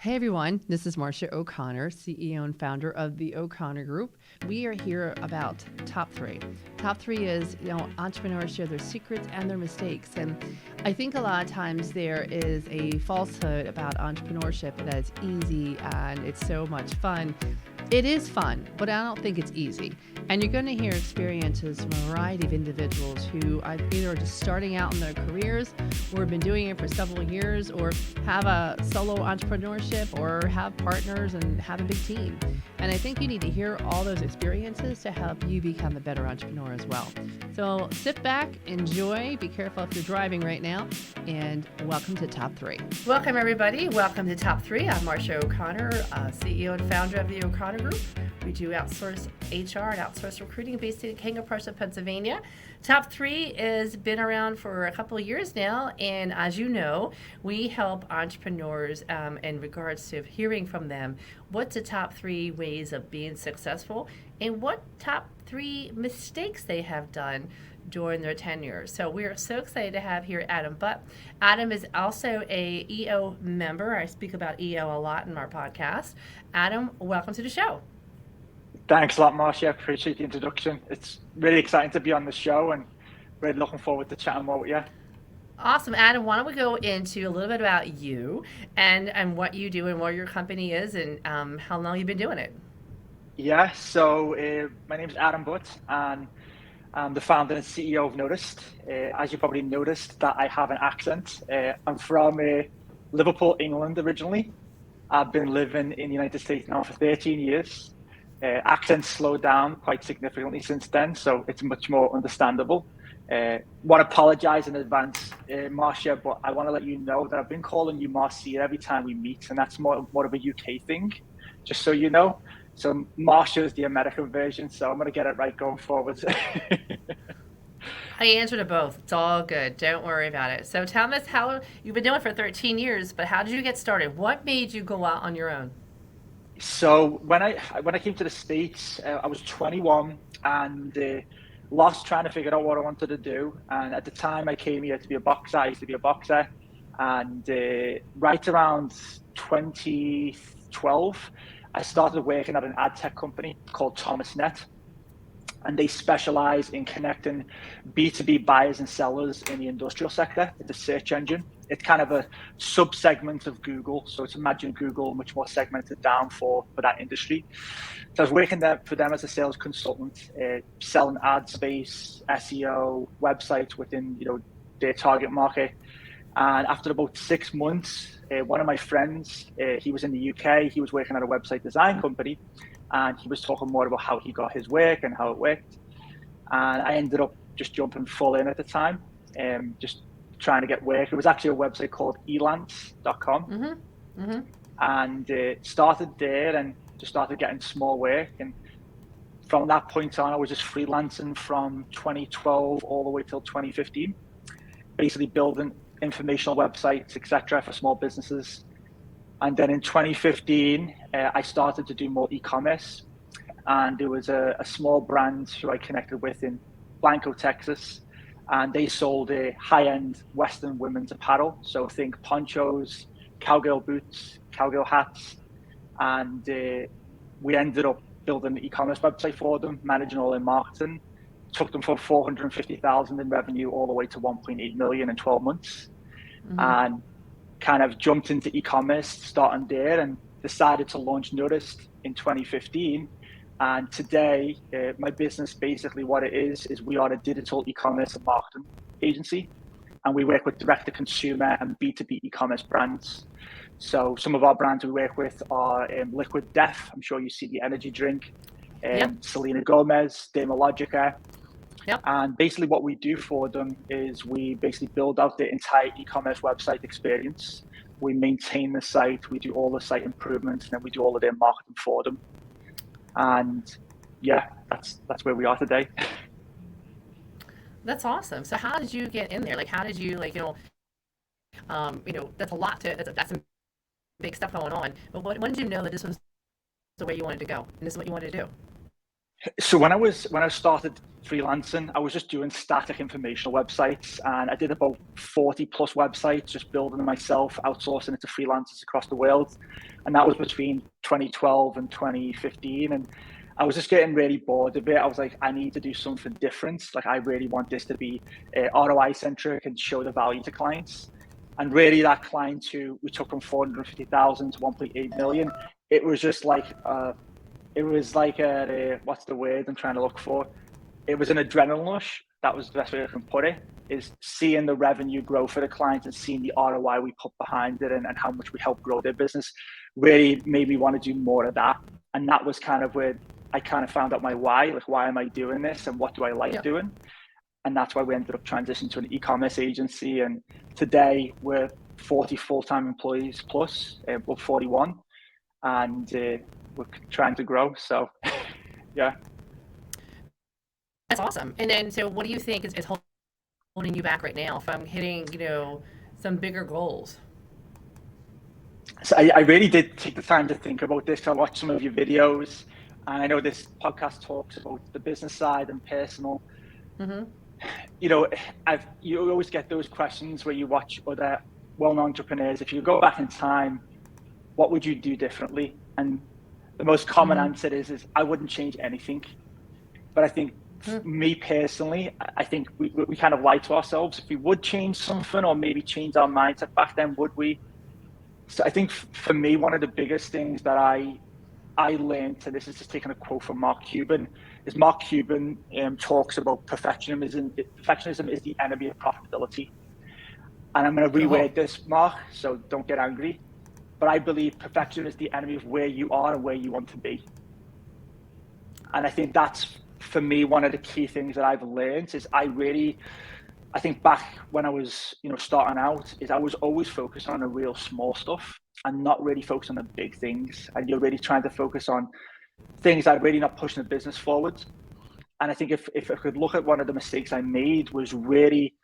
Hey everyone, this is Marcia O'Connor, CEO and founder of the O'Connor Group. We are here about top three. Top three is, entrepreneurs share their secrets and their mistakes. And I think a lot of times there is a falsehood about entrepreneurship that it's easy and it's so much fun. It is fun, but I don't think it's easy. And you're going to hear experiences from a variety of individuals who are either just starting out in their careers or have been doing it for several years or have a solo entrepreneurship or have partners and have a big team. And I think you need to hear all those experiences to help you become a better entrepreneur as well. So sit back, enjoy, be careful if you're driving right now, and welcome to Top 3. Welcome everybody. Welcome to Top 3. I'm Marcia O'Connor, CEO and founder of the O'Connor Group. We do outsource HR and outsource recruiting based in King of Prussia, Pennsylvania. Top 3 has been around for a couple of years now, and as you know, we help entrepreneurs in regards to hearing from them what's the top 3 ways of being successful and what top 3 mistakes they have done during their tenure. So we are so excited to have here Adam Butt. Adam is also a EO member. I speak about EO a lot in our podcast. Adam, welcome to the show. Thanks a lot, Marcia. I appreciate the introduction. It's really exciting to be on the show and really looking forward to chatting more with you. Awesome. Adam, why don't we go into a little bit about you and what you do and what your company is and how long you've been doing it? Yeah, so my name is Adam Butt and I'm the founder and CEO of Noticed. As you probably noticed that I have an accent. I'm from Liverpool, England originally. I've been living in the United States now for 13 years. Accents slowed down quite significantly since then, so it's much more understandable. Want to apologize in advance, Marcia, but I want to let you know that I've been calling you Marcia every time we meet, and that's more of a UK thing, just so you know. So Marcia is the American version, so I'm going to get it right going forward. I answer to both. It's all good. Don't worry about it. So tell us how you've been doing it for 13 years, but how did you get started? What made you go out on your own? So when I came to the States, I was 21 and lost trying to figure out what I wanted to do. And at the time I came here to be a boxer. I used to be a boxer. And right around 2012, I started working at an ad tech company called Thomasnet. And they specialize in connecting B2B buyers and sellers in the industrial sector with the search engine. It's kind of a sub-segment of Google. So it's imagine Google much more segmented down for that industry. So I was working there for them as a sales consultant, selling ad space, SEO, websites within their target market. And after about 6 months, one of my friends, he was in the UK, he was working at a website design company. And he was talking more about how he got his work and how it worked. And I ended up just jumping full in at the time, just trying to get work. It was actually a website called elance.com. And started there and just started getting small work. And from that point on, I was just freelancing from 2012 all the way till 2015, basically building informational websites, etc., for small businesses. And then in 2015, I started to do more e-commerce. And there was a small brand who I connected with in Blanco, Texas. And they sold a high-end Western women's apparel. So think ponchos, cowgirl boots, cowgirl hats. And we ended up building an e-commerce website for them, managing all their marketing. Took them from 450,000 in revenue all the way to 1.8 million in 12 months. And kind of jumped into e-commerce starting there and decided to launch Noticed in 2015. And today, my business, basically what it is we are a digital e-commerce and marketing agency. And we work with direct-to-consumer and B2B e-commerce brands. So some of our brands we work with are Liquid Death. I'm sure you see the energy drink. Selena Gomez, Dermalogica. Yep. And basically what we do for them is we basically build out the entire e-commerce website experience. We maintain the site, we do all the site improvements, and then we do all of their marketing for them. And yeah, that's where we are today. That's awesome. So how did you get in there? Like, how did you that's a lot that's some big stuff going on. But when did you know that this was the way you wanted to go and this is what you wanted to do? So when I started freelancing, I was just doing static informational websites, and I did about 40 plus websites, just building them myself, outsourcing it to freelancers across the world. And that was between 2012 and 2015. And I was just getting really bored of it. I was like, I need to do something different. Like, I really want this to be ROI centric and show the value to clients. And really, that client who we took from 450,000 to 1.8 million, it was just like it was like what's the word I'm trying to look for? It was an adrenaline rush. That was the best way I can put it. Is seeing the revenue grow for the clients and seeing the ROI we put behind it, and how much we help grow their business really made me want to do more of that. And that was kind of where I kind of found out my why. Like, why am I doing this, and what do I like doing? And that's why we ended up transitioning to an e-commerce agency. And today we're 40 full-time employees plus, we're 41, and we're trying to grow. So, yeah. That's awesome. And then, so what do you think is holding you back right now from hitting, some bigger goals? So I really did take the time to think about this. I watched some of your videos, and I know this podcast talks about the business side and personal. Mm-hmm. You know, you always get those questions where you watch other well-known entrepreneurs. If you go back in time, what would you do differently? And the most common answer is I wouldn't change anything. But I think me personally, I think we kind of lie to ourselves. If we would change something, or maybe change our mindset back then, would we? So I think for me, one of the biggest things that I learned, and this is just taking a quote from Mark Cuban, is Mark Cuban talks about perfectionism. Perfectionism is the enemy of profitability. And I'm going to reword this, Mark, so don't get angry. But I believe perfection is the enemy of where you are and where you want to be. And I think that's, for me, one of the key things that I've learned is I think back when I was, starting out, is I was always focused on the real small stuff and not really focused on the big things. And you're really trying to focus on things that are really not pushing the business forward. And I think if I could look at one of the mistakes I made, was really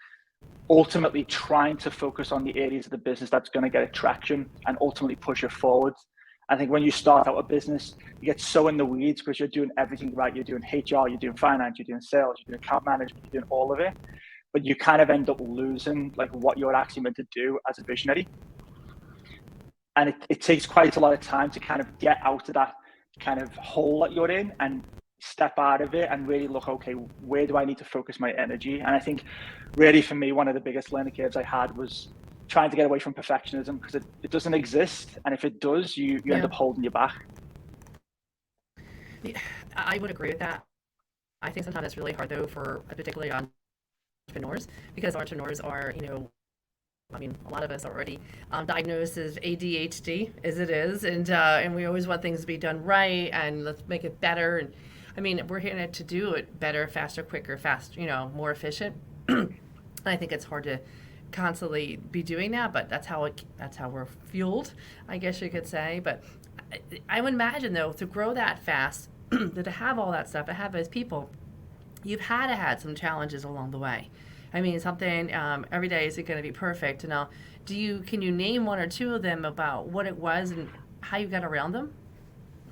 ultimately trying to focus on the areas of the business that's going to get traction and ultimately push it forward. I think when you start out a business, you get so in the weeds because you're doing everything right. You're doing HR, you're doing finance, you're doing sales, you're doing account management, you're doing all of it. But you kind of end up losing like what you're actually meant to do as a visionary. And it takes quite a lot of time to kind of get out of that kind of hole that you're in and step out of it and really look, okay, where do I need to focus my energy? And I think really for me, one of the biggest learning curves I had was trying to get away from perfectionism, because it doesn't exist. And if it does, you end up holding you back. Yeah, I would agree with that. I think sometimes it's really hard though for particularly entrepreneurs, because entrepreneurs are, a lot of us are already diagnosed as ADHD as it is, and we always want things to be done right and let's make it better. And I mean, we're here to do it better, faster, quicker, more efficient. And I think it's hard to constantly be doing that, but that's how we're fueled, I guess you could say. But I would imagine though, to grow that fast, to have all that stuff, to have those people, you've had some challenges along the way. I mean, something every day isn't going to be perfect. Now, can you name one or two of them about what it was and how you got around them?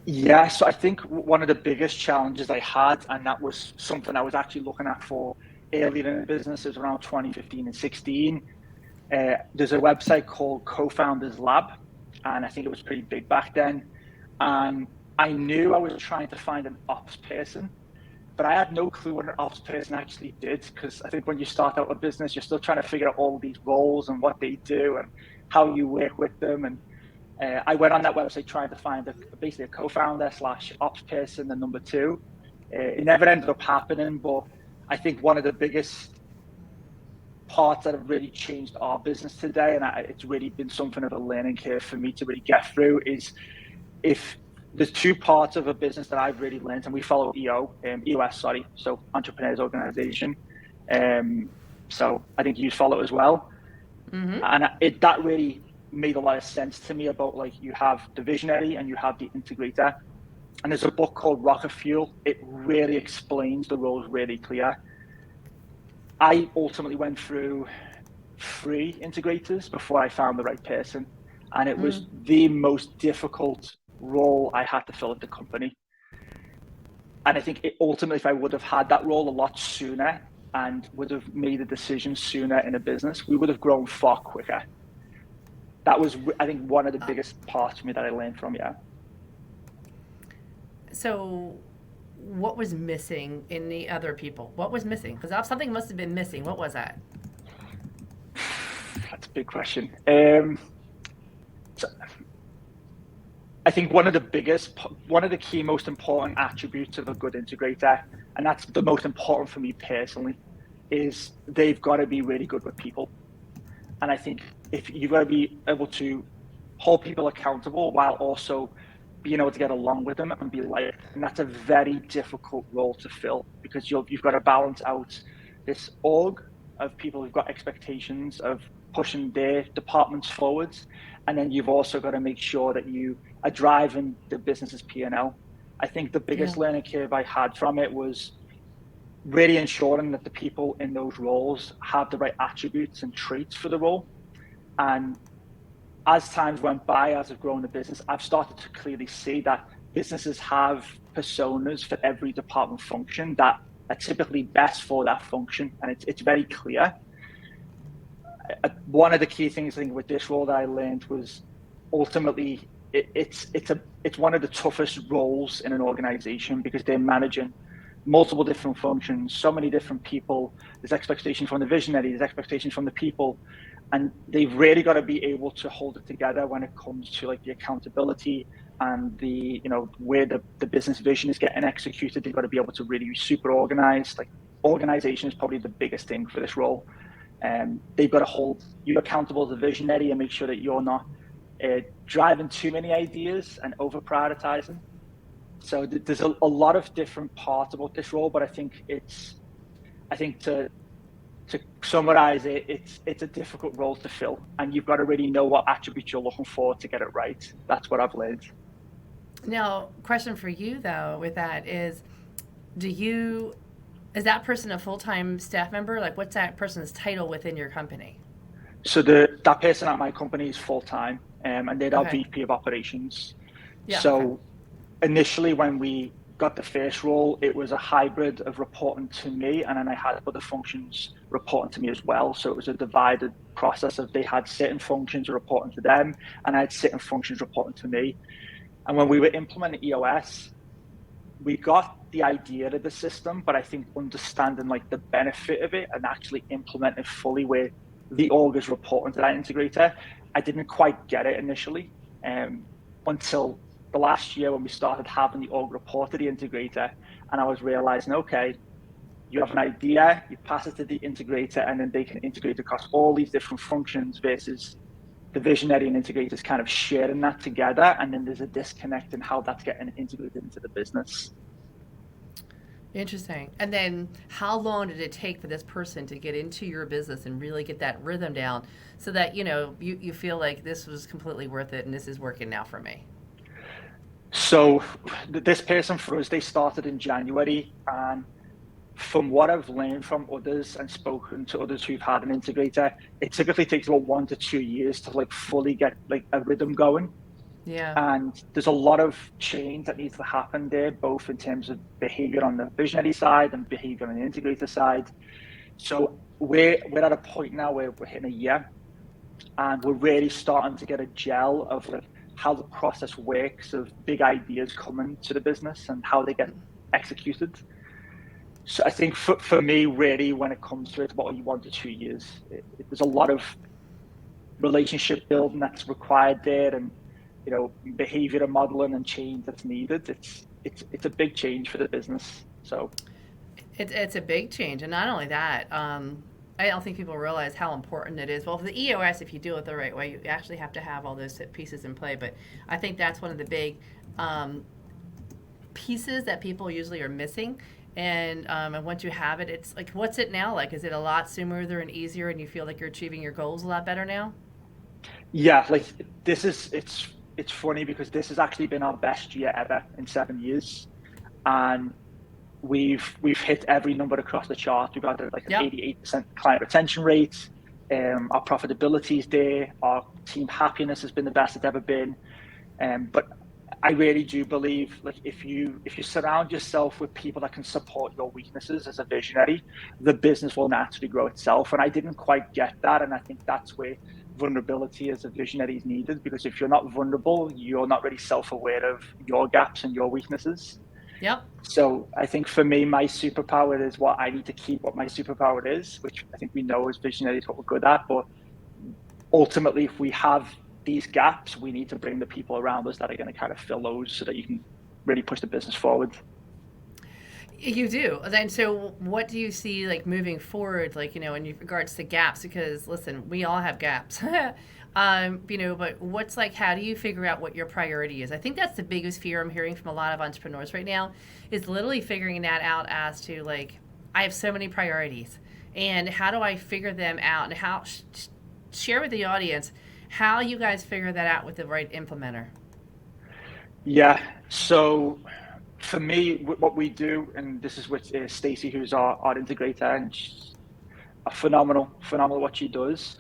Yeah, so I think one of the biggest challenges I had, and that was something I was actually looking at for earlier in the business, is around 2015 and 16. There's a website called Co-Founders Lab, and I think it was pretty big back then. And I knew I was trying to find an ops person, but I had no clue what an ops person actually did, because I think when you start out a business, you're still trying to figure out all these roles and what they do and how you work with them. And I went on that website trying to find basically a co-founder / ops person, the number two. It never ended up happening, but I think one of the biggest parts that have really changed our business today, and it's really been something of a learning curve for me to really get through, is if there's two parts of a business that I've really learned, and we follow EOS, so Entrepreneurs Organization. So I think you follow as well. Mm-hmm. And that really made a lot of sense to me about, like, you have the visionary and you have the integrator. And there's a book called Rocket Fuel. It really explains the roles really clear. I ultimately went through 3 integrators before I found the right person. And it was the most difficult role I had to fill at the company. And I think ultimately, if I would have had that role a lot sooner and would have made a decision sooner in a business, we would have grown far quicker. That was, I think, one of the biggest parts for me that I learned from. Yeah. So, what was missing in the other people? What was missing? Because something must have been missing. What was that? That's a big question. So I think one of the key most important attributes of a good integrator, and that's the most important for me personally, is they've got to be really good with people. And I think if you've got to be able to hold people accountable while also being able to get along with them and be liked, and that's a very difficult role to fill, because you've got to balance out this org of people who've got expectations of pushing their departments forwards, and then you've also got to make sure that you are driving the business's P&L. I think the biggest learning curve I had from it was really ensuring that the people in those roles have the right attributes and traits for the role. And as times went by, as I've grown the business, I've started to clearly see that businesses have personas for every department function that are typically best for that function, and it's very clear. One of the key things I think with this role that I learned was ultimately it's one of the toughest roles in an organization, because they're managing multiple different functions, so many different people. There's expectations from the visionary, there's expectations from the people, and they've really got to be able to hold it together when it comes to like the accountability and the, where the business vision is getting executed. They've got to be able to really be super organized. Like, organization is probably the biggest thing for this role. They've got to hold you accountable as a visionary and make sure that you're not driving too many ideas and over prioritizing. So there's a lot of different parts about this role, but I think to summarize it, it's a difficult role to fill, and you've got to really know what attributes you're looking for to get it right. That's what I've learned. Now, question for you though with that is that person a full-time staff member? Like, what's that person's title within your company? So that person at my company is full-time, and they're our VP of operations. Yeah, so initially when we got the first role, it was a hybrid of reporting to me, and then I had other functions reporting to me as well. So it was a divided process of they had certain functions reporting to them, and I had certain functions reporting to me. And when we were implementing EOS, we got the idea of the system, but I think understanding like the benefit of it and actually implementing fully where the org is reporting to that integrator, I didn't quite get it initially, until the last year when we started having the org report to the integrator, and I was realizing, okay, you have an idea, you pass it to the integrator, and then they can integrate across all these different functions, versus the visionary and integrators kind of sharing that together, and then there's a disconnect in how that's getting integrated into the business. Interesting. And then how long did it take for this person to get into your business and really get that rhythm down so that, you feel like this was completely worth it and this is working now for me? So this person for us, they started in January, and from what I've learned from others and spoken to others who've had an integrator, it typically takes about 1 to 2 years to like fully get like a rhythm going. Yeah. And there's a lot of change that needs to happen there, both in terms of behavior on the visionary side and behavior on the integrator side. So we're at a point now where we're hitting a year, and we're really starting to get a gel of like how the process works, of big ideas coming to the business and how they get executed. So I think for me, really, when it comes to it, about 1 to 2 years, there's a lot of relationship building that's required there, and behavior modeling and change that's needed. It's a big change for the business. So it's a big change, and not only that, I don't think people realize how important it is. Well, for the EOS, if you do it the right way, you actually have to have all those pieces in play. But I think that's one of the big pieces that people usually are missing. And once you have it, it's like, what's it now like? Is it a lot smoother and easier, and you feel like you're achieving your goals a lot better now? Yeah, like it's funny because this has actually been our best year ever in 7 years, and we've hit every number across the chart. We've had like an 88% client retention rate. Our profitability is there. Our team happiness has been the best it's ever been. But I really do believe, like, if you surround yourself with people that can support your weaknesses as a visionary, the business will naturally grow itself. And I didn't quite get that, and I think that's where vulnerability as a visionary is needed, because if you're not vulnerable, you're not really self-aware of your gaps and your weaknesses. Yep. So I think for me, my superpower is what I need to keep what my superpower is, which I think we know as visionaries what we're good at. But ultimately, if we have these gaps, we need to bring the people around us that are going to kind of fill those so that you can really push the business forward. You do. Then, so what do you see like moving forward, like, in regards to gaps? Because listen, we all have gaps. But what's like, how do you figure out what your priority is? I think that's the biggest fear I'm hearing from a lot of entrepreneurs right now is literally figuring that out as to like, I have so many priorities and how do I figure them out, and how share with the audience how you guys figure that out with the right implementer. Yeah. So for me, what we do, and this is with Stacey, who's our integrator, and she's a phenomenal what she does.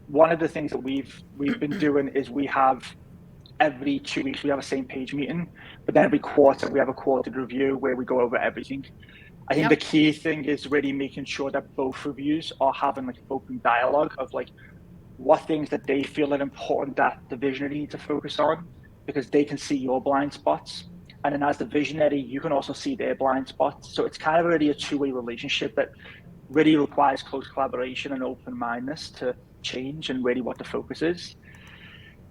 One of the things that we've been doing is we have every 2 weeks we have a same page meeting, but then every quarter we have a quarterly review where we go over everything. I think the Yep. key thing is really making sure that both reviews are having like open dialogue of like what things that they feel are important that the visionary need to focus on, because they can see your blind spots. And then as the visionary, you can also see their blind spots. So it's kind of really a two-way relationship that really requires close collaboration and open-mindedness to change and really what the focus is.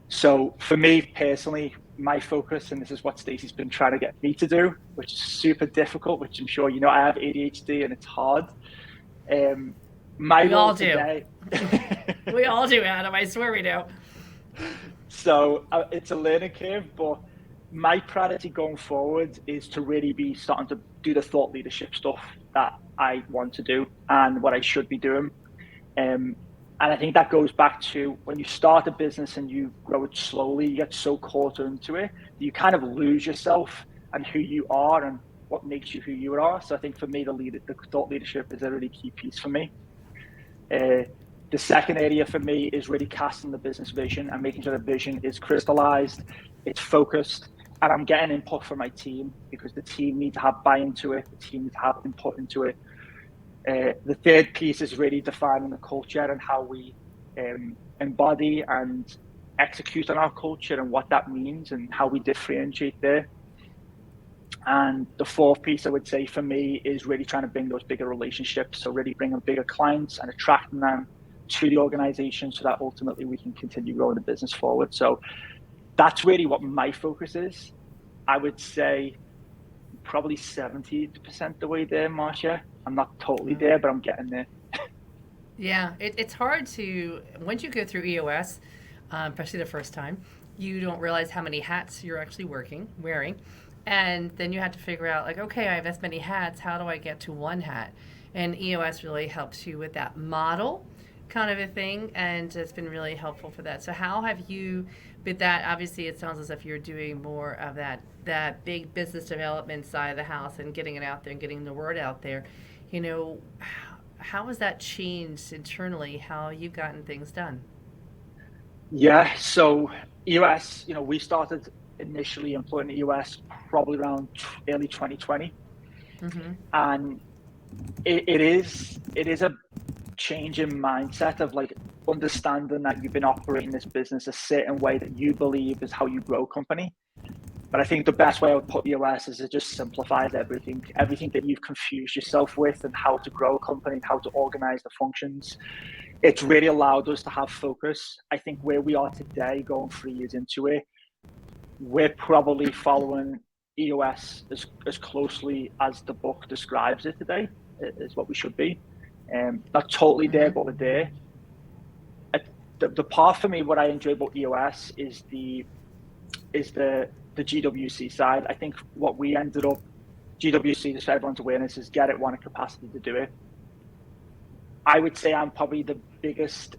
So for me personally, my focus, and this is what Stacey's been trying to get me to do, which is super difficult, which I'm sure you know, I have ADHD and it's hard. My We role all do. today. We all do, Adam. I swear we do. So it's a learning curve, but my priority going forward is to really be starting to do the thought leadership stuff that I want to do and what I should be doing. And I think that goes back to when you start a business and you grow it slowly, you get so caught into it, you kind of lose yourself and who you are and what makes you who you are. So I think for me, the thought leadership is a really key piece for me. The second area for me is really casting the business vision and making sure the vision is crystallized, it's focused, and I'm getting input from my team because the team need to have buy-in to it, the team need to have input into it. The third piece is really defining the culture and how we embody and execute on our culture and what that means and how we differentiate there. And the fourth piece I would say for me is really trying to bring those bigger relationships. So really bringing bigger clients and attracting them to the organization so that ultimately we can continue growing the business forward. So that's really what my focus is. I would say probably 70% the way there, Marcia. I'm not totally there, but I'm getting there. Yeah, it's hard to, once you go through EOS, especially the first time, you don't realize how many hats you're actually wearing. And then you have to figure out, like, okay, I have this many hats. How do I get to one hat? And EOS really helps you with that model kind of a thing. And it's been really helpful for that. So how have you, with that, obviously it sounds as if you're doing more of that big business development side of the house and getting it out there and getting the word out there. How has that changed internally, how you've gotten things done? Yeah, so EOS, we started initially employing the EOS probably around early 2020. Mm-hmm. And it is a change in mindset of like understanding that you've been operating this business a certain way that you believe is how you grow a company. But I think the best way I would put EOS is it just simplifies everything that you've confused yourself with and how to grow a company and how to organize the functions. It's really allowed us to have focus. I think where we are today, going 3 years into it, we're probably following EOS as closely as the book describes it today, is what we should be. Not totally there, Mm-hmm. but we're there. The part for me, what I enjoy about EOS is the GWC side. I think what we ended up, GWC, just for everyone's awareness, is get it, want a capacity to do it. I would say I'm probably the biggest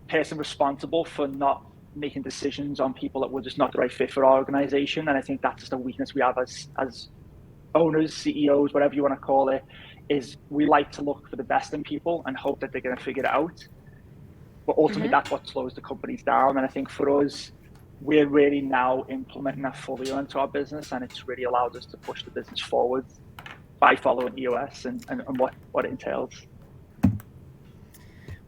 person responsible for not making decisions on people that were just not the right fit for our organization. And I think that's just a weakness we have as owners, CEOs, whatever you want to call it, is we like to look for the best in people and hope that they're going to figure it out. But ultimately, Mm-hmm. that's what slows the companies down. And I think for us, we're really now implementing that fully into our business, and it's really allowed us to push the business forward by following EOS and what it entails.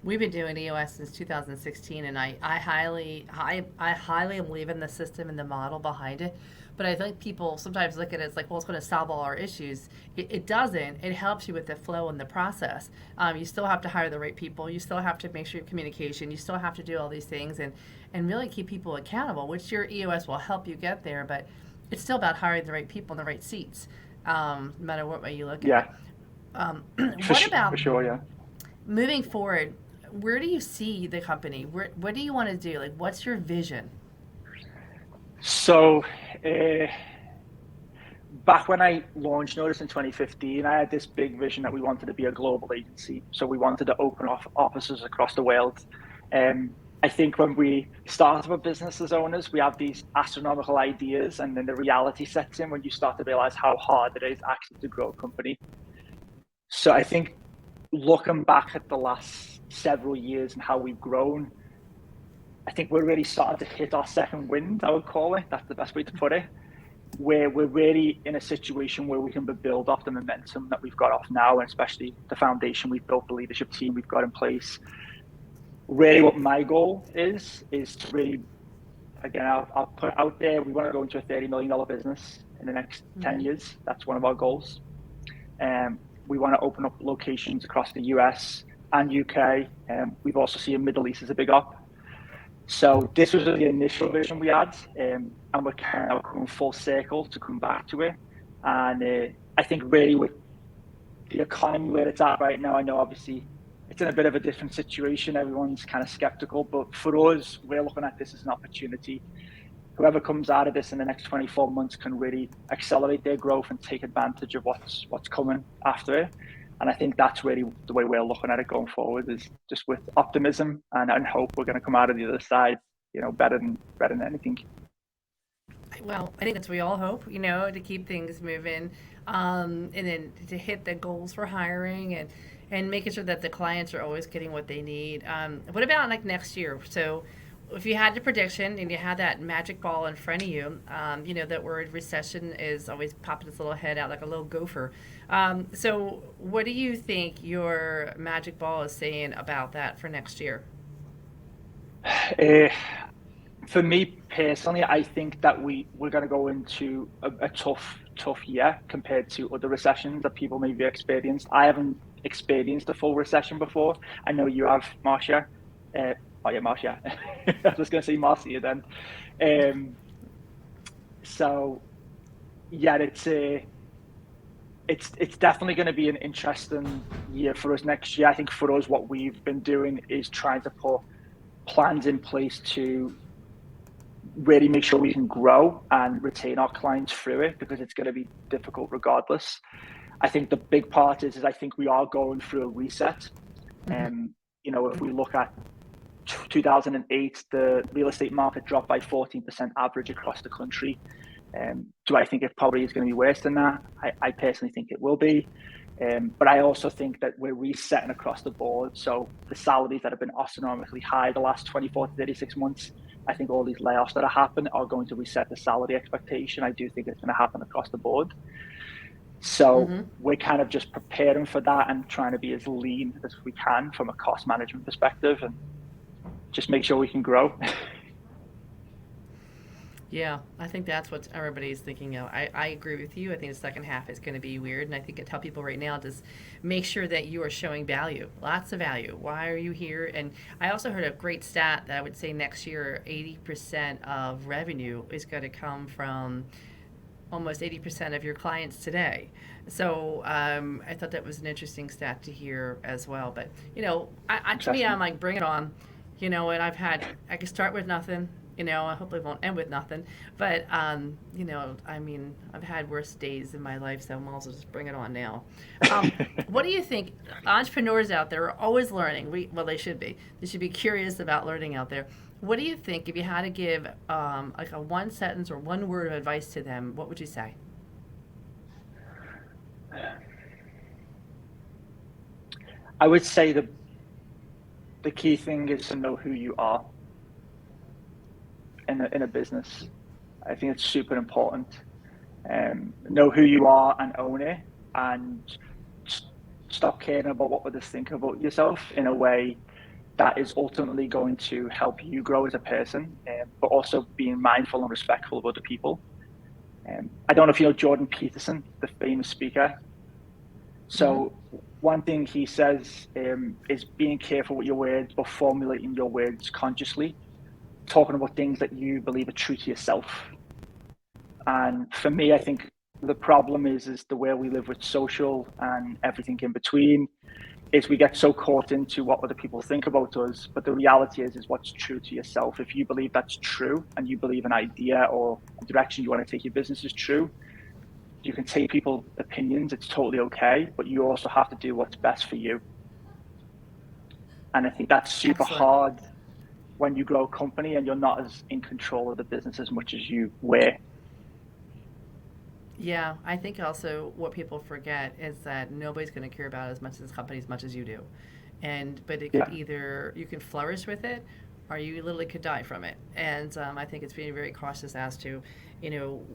We've been doing EOS since 2016, and I highly believe in the system and the model behind it. But I think people sometimes look at it as like, well, it's going to solve all our issues. It doesn't. It helps you with the flow and the process. You still have to hire the right people. You still have to make sure your communication. You still have to do all these things and really keep people accountable, which your EOS will help you get there. But it's still about hiring the right people in the right seats, no matter what way you look at it. What about for sure, yeah. moving forward? Where do you see the company? What do you want to do? Like, what's your vision? So, back when I launched Notice in 2015, I had this big vision that we wanted to be a global agency. So we wanted to open offices across the world. I think when we start up a business as owners, we have these astronomical ideas, and then the reality sets in when you start to realize how hard it is actually to grow a company. So I think looking back at the last several years and how we've grown, I think we're really starting to hit our second wind, I would call it. That's the best way to put it. Where we're really in a situation where we can build off the momentum that we've got off now, and especially the foundation we've built, the leadership team we've got in place. Really what my goal is to really, again, I'll put it out there, we want to go into a $30 million business in the next 10 years. That's one of our goals. We want to open up locations across the US and UK. We've also seen Middle East as a big up. So this was the initial vision we had, and we're kind of coming full circle to come back to it. And I think really with the economy where it's at right now, I know obviously it's in a bit of a different situation. Everyone's kind of skeptical, but for us, we're looking at this as an opportunity. Whoever comes out of this in the next 24 months can really accelerate their growth and take advantage of what's coming after it. And I think that's really the way we're looking at it going forward, is just with optimism and hope we're going to come out of the other side, better than anything. Well, I think that's what we all hope, to keep things moving, and then to hit the goals for hiring and making sure that the clients are always getting what they need. What about like next year? So if you had the prediction and you had that magic ball in front of you, that word recession is always popping its little head out like a little gopher. So what do you think your magic ball is saying about that for next year? For me personally, I think that we're going to go into a tough year compared to other recessions that people may have experienced. I haven't experienced a full recession before. I know you have, Marcia. Oh yeah, Marcia. I was going to say Marcia then. So yeah, it's definitely going to be an interesting year for us next year. I think for us, what we've been doing is trying to put plans in place to really make sure we can grow and retain our clients through it, because it's going to be difficult regardless. I think the big part is I think we are going through a reset. If we look at 2008, the real estate market dropped by 14% average across the country. Do I think it probably is going to be worse than that? I personally think it will be. But I also think that we're resetting across the board. So the salaries that have been astronomically high the last 24 to 36 months, I think all these layoffs that are happening are going to reset the salary expectation. I do think it's going to happen across the board. So we're kind of just preparing for that and trying to be as lean as we can from a cost management perspective and just make sure we can grow. Yeah, I think that's what everybody's thinking of. I agree with you. I think the second half is going to be weird. And I think I tell people right now, just make sure that you are showing value, lots of value. Why are you here? And I also heard a great stat that I would say next year, 80% of revenue is going to come from almost 80% of your clients today. So I thought that was an interesting stat to hear as well. But, to me, I'm like, bring it on. And I can start with nothing. I hopefully won't end with nothing. But, I've had worse days in my life, so I might as well just bring it on now. What do you think? Entrepreneurs out there are always learning. They should be. They should be curious about learning out there. What do you think, if you had to give like a one sentence or one word of advice to them, what would you say? I would say the key thing is to know who you are. in a business. I think it's super important. Know who you are and own it, and stop caring about what others think about yourself in a way that is ultimately going to help you grow as a person, but also being mindful and respectful of other people. I don't know if you know Jordan Peterson, the famous speaker. Mm-hmm. So one thing he says is being careful with your words, but formulating your words consciously, talking about things that you believe are true to yourself. And for me, I think the problem is the way we live with social and everything in between is we get so caught into what other people think about us, but the reality is what's true to yourself. If you believe that's true and you believe an idea or a direction you want to take your business is true, you can take people's opinions. It's totally okay, but you also have to do what's best for you. And I think that's super Excellent. hard when you grow a company and you're not as in control of the business as much as you were. Yeah, I think also what people forget is that nobody's going to care about as much as the company as much as you do, but it could Yeah, either you can flourish with it, or you literally could die from it. And I think it's being very cautious as to, you know,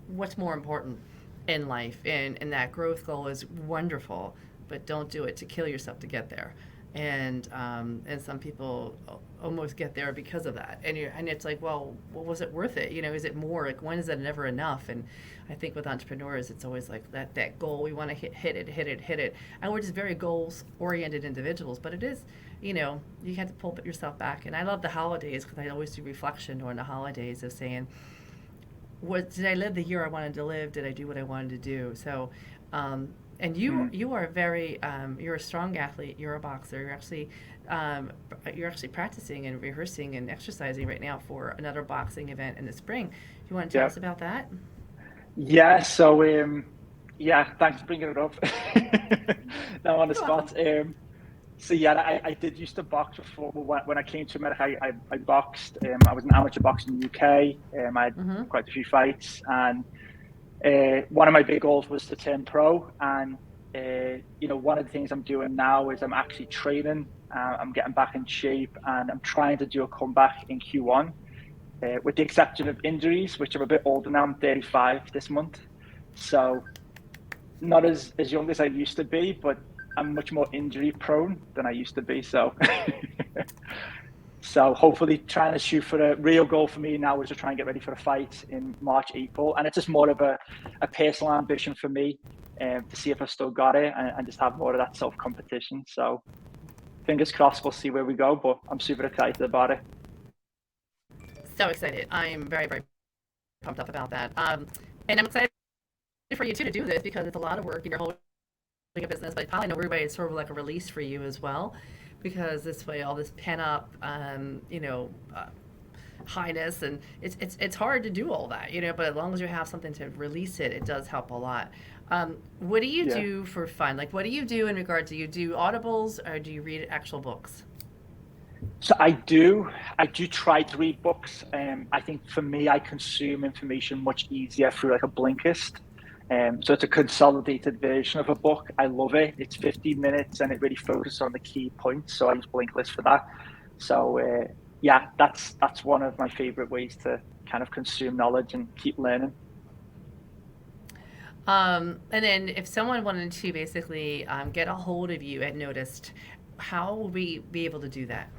what's more important in life, and that growth goal is wonderful, but don't do it to kill yourself to get there. And some people almost get there because of that, and it's like, well, was it worth it? You know, is it more like, when is it never enough? And I think with entrepreneurs, it's always like that goal, we want to hit it, and we're just very goals oriented individuals. But it is, you know, you have to pull yourself back. And I love the holidays because I always do reflection during the holidays of saying, what did I live the year I wanted to live? Did I do what I wanted to do? So, and you are very you're a strong athlete. You're a boxer. You're actually practicing and rehearsing and exercising right now for another boxing event in the spring. Do you want to tell yeah, us about that? yeah. So yeah, thanks for bringing it up. Now on the You're welcome. spot. So yeah, I did used to box before. When I came to America, I boxed. I was an amateur boxer in the UK. I had Mm-hmm. quite a few fights, and one of my big goals was to turn pro. And one of the things I'm doing now is I'm actually training. I'm getting back in shape, and I'm trying to do a comeback in Q1. With the exception of injuries, which I'm a bit older now. I'm 35 this month, so not as young as I used to be, but I'm much more injury prone than I used to be. So, so hopefully, trying to shoot for a real goal for me now is to try and get ready for a fight in March, April, and it's just more of a personal ambition for me to see if I still got it and just have more of that self competition. So, fingers crossed, we'll see where we go. But I'm super excited about it. So excited! I am very, very pumped up about that. And I'm excited for you too to do this because it's a lot of work and you're holding a business, but probably know everybody it's sort of like a release for you as well, because this way all this pent up, highness, and it's hard to do all that, but as long as you have something to release it, it does help a lot. What do you Yeah. do for fun? Like, what do you do in regard to, you do audibles or do you read actual books? So I do try to read books. I think for me, I consume information much easier through like a Blinkist. So it's a consolidated version of a book. I love it. It's 15 minutes and it really focuses on the key points. So I use Blinkist for that. So yeah, that's one of my favorite ways to kind of consume knowledge and keep learning. And then if someone wanted to basically get a hold of you at Noticed, how will we be able to do that?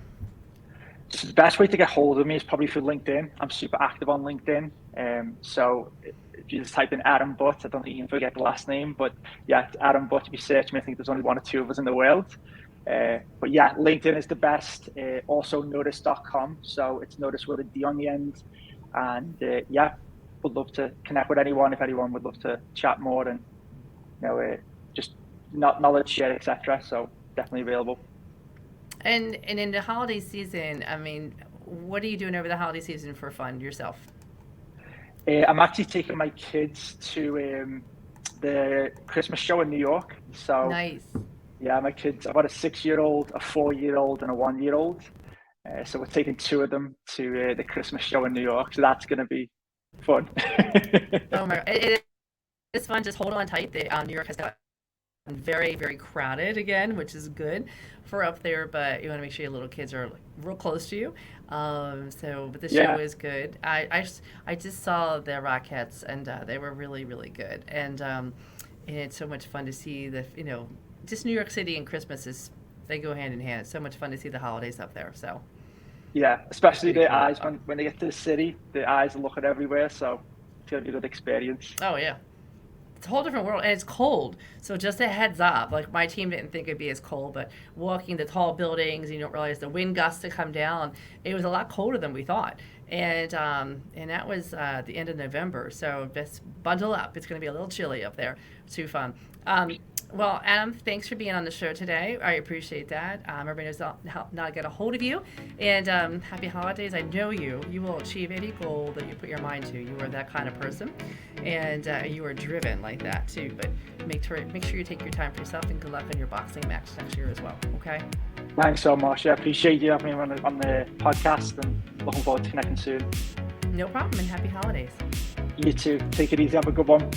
So the best way to get hold of me is probably through LinkedIn. I'm super active on LinkedIn. So if you just type in Adam Butt, I don't think you can forget the last name, but yeah, it's Adam Butt. If you search me, I think there's only one or two of us in the world. But yeah, LinkedIn is the best. Also notice.com. So it's notice with a D on the end. And yeah, would love to connect with anyone if anyone would love to chat more and just not knowledge share, etc. So definitely available. And in the holiday season, I mean, what are you doing over the holiday season for fun yourself? I'm actually taking my kids to the Christmas show in New York. So Nice. yeah, my kids. I've got a 6 year old, a 4 year old, and a 1 year old. So we're taking two of them to the Christmas show in New York. So that's going to be fun. Oh my God. It's fun. Just hold on tight. New York has got very, very crowded again, which is good for up there, but you want to make sure your little kids are like real close to you. But the Yeah. show is good. I just saw the Rockettes, and they were really, really good. And it's so much fun to see just New York City and Christmas they go hand in hand. It's so much fun to see the holidays up there. So Yeah, especially pretty the cool. eyes when they get to the city, the eyes are looking everywhere, so it's gonna be a good experience. Oh yeah. It's a whole different world, and it's cold. So just a heads up, like my team didn't think it'd be as cold, but walking the tall buildings, you don't realize the wind gusts to come down. It was a lot colder than we thought, and that was the end of November. So just bundle up. It's going to be a little chilly up there. Too fun. Well, Adam, thanks for being on the show today. I appreciate that. Everybody knows how to get a hold of you. And happy holidays. I know you will achieve any goal that you put your mind to. You are that kind of person. And you are driven like that, too. But make sure you take your time for yourself, and good luck on your boxing match next year as well. Okay? Thanks so much. I appreciate you having me on the podcast, and looking forward to connecting soon. No problem, and happy holidays. You too. Take it easy. Have a good one.